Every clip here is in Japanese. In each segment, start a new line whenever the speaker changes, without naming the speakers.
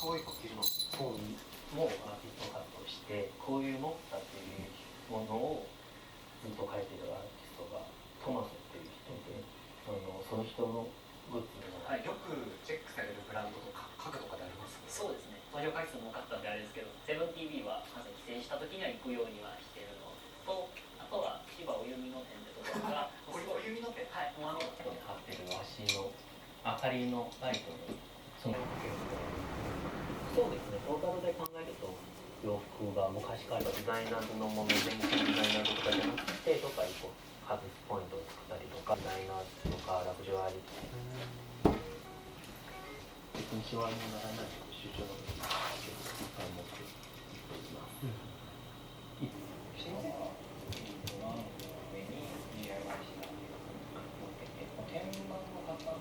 可愛い服着るの。
そうもアーティスト活動して、こういうモッタっていうものをずっと描いてるアーティストがトマスっていう人で、その人のグッズが、
よくチェックされるブランドとか家具とかでありますね。
そうですね。登場回数も多かったんであれですけど、セブン TV はまさに帰省した時には行くようにはしてるのと、あとは千葉お弓の店でとかが
お弓の店。
はい、
ここに貼ってる和紙の明かりのライトにそのそうですね、トータルで考えると洋服が昔からデザイナーズのもの、全身デザイナーズとかじゃなくてどっかにこう外すポイントを作ったりとか、デザイナーズとかラグジュアリー別にシワにならない主張のいっぱい持っていきます。
新鮮な上に DIY した天板の型。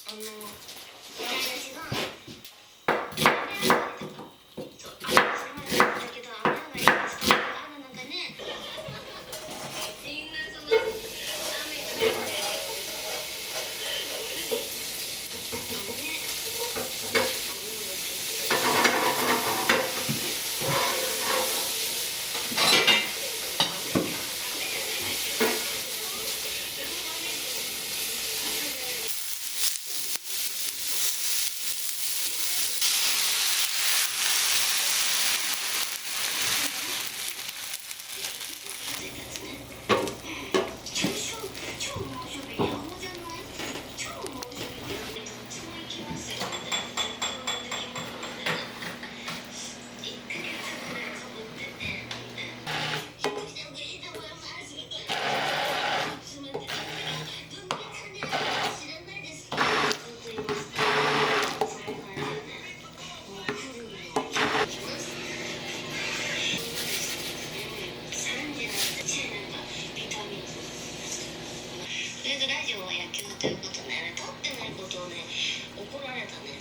私が雨上がりとか、そう、雨はだけど雨上がりがスタンドがある中ね、みんなその雨が降ってラジオは野球ということね、撮ってないことをね、怒られたね。